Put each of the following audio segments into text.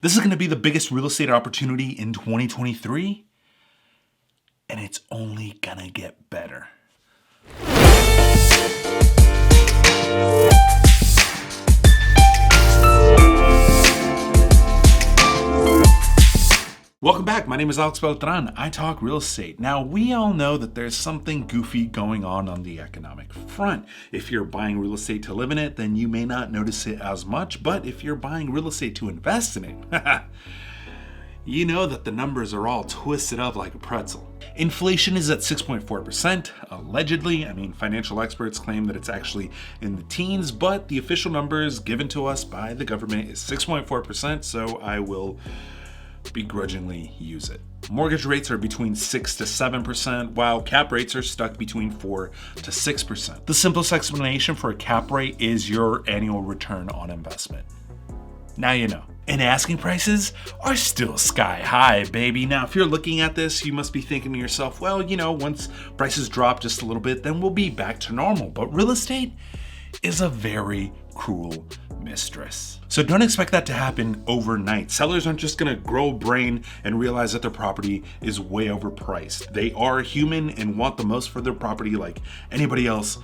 This is going to be the biggest real estate opportunity in 2023, and it's only going to get better. Welcome back. My name is AlexBeltran. I talk real estate. Now, we all know that there's something goofy going on the economic front. If you're buying real estate to live in it, then you may not notice it as much. But if you're buying real estate to invest in it, you know that the numbers are all twisted up like a pretzel. Inflation is at 6.4%, allegedly. I mean, financial experts claim that it's actually in the teens, but the official numbers given to us by the government is 6.4%, so I will begrudgingly use it. Mortgage rates are between 6 to 7%, while cap rates are stuck between 4 to 6%. The simplest explanation for a cap rate is your annual return on investment. Now you know. And asking prices are still sky high, baby. Now, if you're looking at this, you must be thinking to yourself, well, you know, once prices drop just a little bit, then we'll be back to normal. But real estate is a very cruel mistress. So don't expect that to happen overnight. Sellers aren't just gonna grow a brain and realize that their property is way overpriced. They are human and want the most for their property like anybody else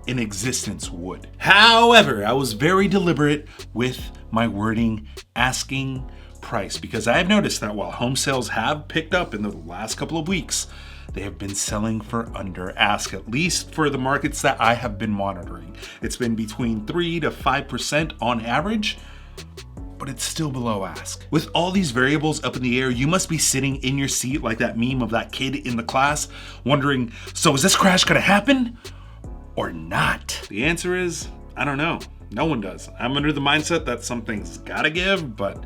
in existence would. However, I was very deliberate with my wording, asking price, because I have noticed that while home sales have picked up in the last couple of weeks, they have been selling for under ask, at least for the markets that I have been monitoring. It's been between 3 to 5% on average, but it's still below ask. With all these variables up in the air, you must be sitting in your seat like that meme of that kid in the class, wondering, so is this crash gonna happen or not? The answer is, I don't know. No one does. I'm under the mindset that something's gotta give, but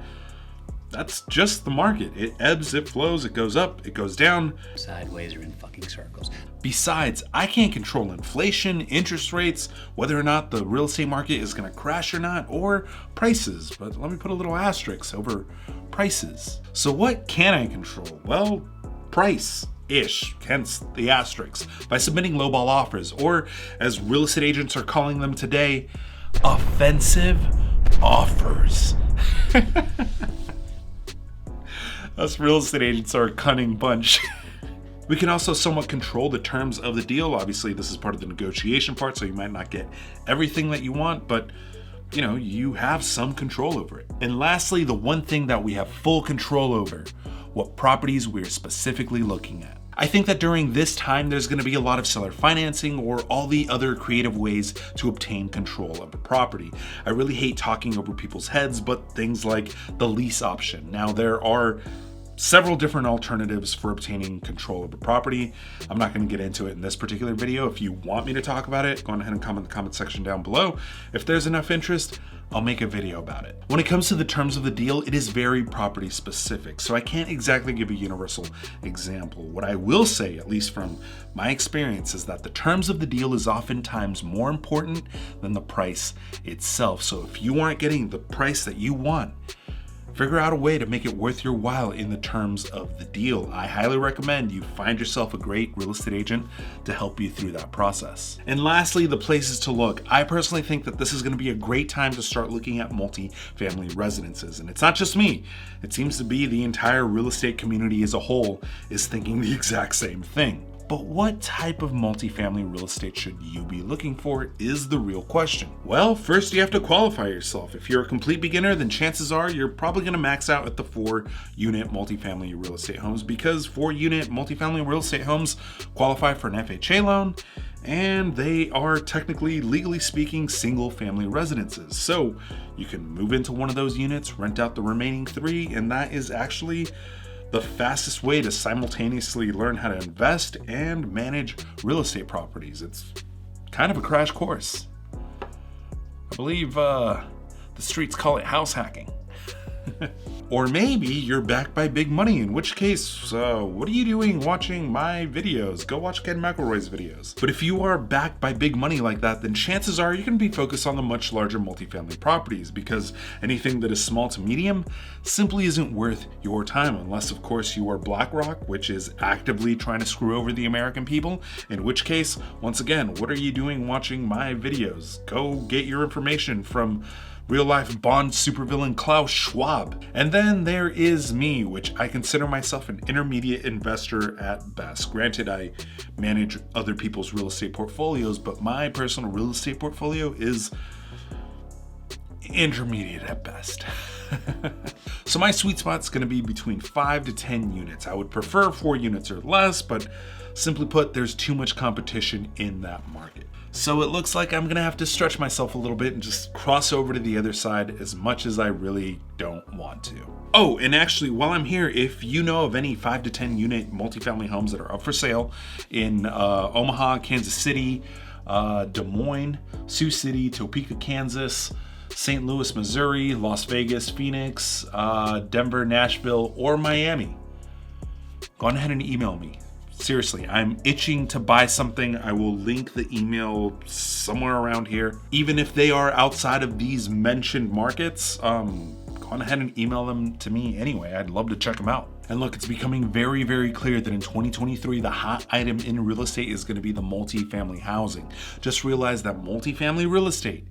that's just the market. It ebbs, it flows, it goes up, it goes down. Sideways or in fucking circles. Besides, I can't control inflation, interest rates, whether or not the real estate market is gonna crash or not, or prices. But let me put a little asterisk over prices. So what can I control? Well, price-ish, hence the asterisk. By submitting lowball offers, or as real estate agents are calling them today, offensive offers. Us real estate agents are a cunning bunch. We can also somewhat control the terms of the deal. Obviously, this is part of the negotiation part, so you might not get everything that you want, but you know, you have some control over it. And lastly, the one thing that we have full control over, what properties we're specifically looking at. I think that during this time, there's gonna be a lot of seller financing or all the other creative ways to obtain control of a property. I really hate talking over people's heads, but things like the lease option. Now, there are several different alternatives for obtaining control of a property. I'm not going to get into it in this particular video. If you want me to talk about it, go ahead and comment in the comment section down below. If there's enough interest, I'll make a video about it. When it comes to the terms of the deal, it is very property specific, so I can't exactly give a universal example. What I will say, at least from my experience, is that the terms of the deal is oftentimes more important than the price itself. So if you aren't getting the price that you want, figure out a way to make it worth your while in the terms of the deal. I highly recommend you find yourself a great real estate agent to help you through that process. And lastly, the places to look. I personally think that this is going to be a great time to start looking at multifamily residences. And it's not just me. It seems to be the entire real estate community as a whole is thinking the exact same thing. But what type of multifamily real estate should you be looking for is the real question. Well, first you have to qualify yourself. If you're a complete beginner, then chances are you're probably going to max out at the 4-unit multifamily real estate homes, because 4-unit multifamily real estate homes qualify for an FHA loan, and they are technically, legally speaking, single family residences. So you can move into one of those units, rent out the remaining 3, and that is actually the fastest way to simultaneously learn how to invest and manage real estate properties. It's kind of a crash course. I believe the streets call it house hacking. Or maybe you're backed by big money, in which case, what are you doing watching my videos? Go watch Ken McElroy's videos. But if you are backed by big money like that, then chances are you're gonna be focused on the much larger multifamily properties, because anything that is small to medium simply isn't worth your time, unless of course you are BlackRock, which is actively trying to screw over the American people, in which case, once again, what are you doing watching my videos? Go get your information from real life Bond supervillain Klaus Schwab. And then there is me, which I consider myself an intermediate investor at best. Granted, I manage other people's real estate portfolios, but my personal real estate portfolio is intermediate at best. So my sweet spot's going to be between 5 to 10 units. I would prefer 4 units or less, but simply put, there's too much competition in that market. So it looks like I'm going to have to stretch myself a little bit and just cross over to the other side as much as I really don't want to. Oh, and actually, while I'm here, if you know of any 5 to 10 unit multifamily homes that are up for sale in Omaha, Kansas City, Des Moines, Sioux City, Topeka, Kansas, St. Louis, Missouri, Las Vegas, Phoenix, Denver, Nashville, or Miami, go on ahead and email me. Seriously, I'm itching to buy something. I will link the email somewhere around here. Even if they are outside of these mentioned markets, go on ahead and email them to me anyway. I'd love to check them out. And look, it's becoming very, very clear that in 2023, the hot item in real estate is going to be the multifamily housing. Just realize that multifamily real estate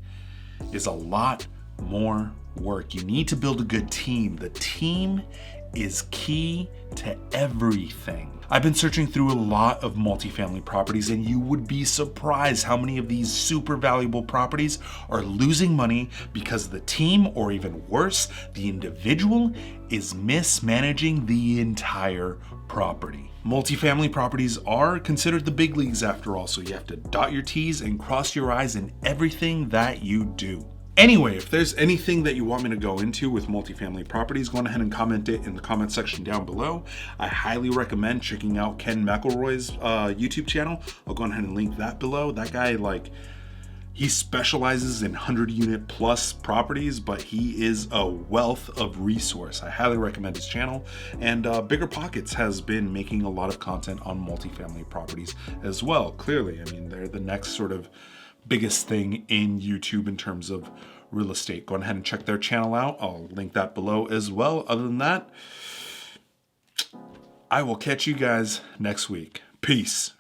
is a lot more work. You need to build a good team. The team is key to everything. I've been searching through a lot of multifamily properties, and you would be surprised how many of these super valuable properties are losing money because the team, or even worse, the individual, is mismanaging the entire property. Multifamily properties are considered the big leagues after all, so you have to dot your T's and cross your I's in everything that you do. Anyway, if there's anything that you want me to go into with multifamily properties, go on ahead and comment it in the comment section down below. I highly recommend checking out Ken McElroy's YouTube channel. I'll go ahead and link that below. That guy, he specializes in 100 unit plus properties, but he is a wealth of resource. I highly recommend his channel. And Bigger Pockets has been making a lot of content on multifamily properties as well. Clearly, I mean, they're the next sort of biggest thing in YouTube in terms of real estate. Go ahead and check their channel out. I'll link that below as well. Other than that, I will catch you guys next week. Peace.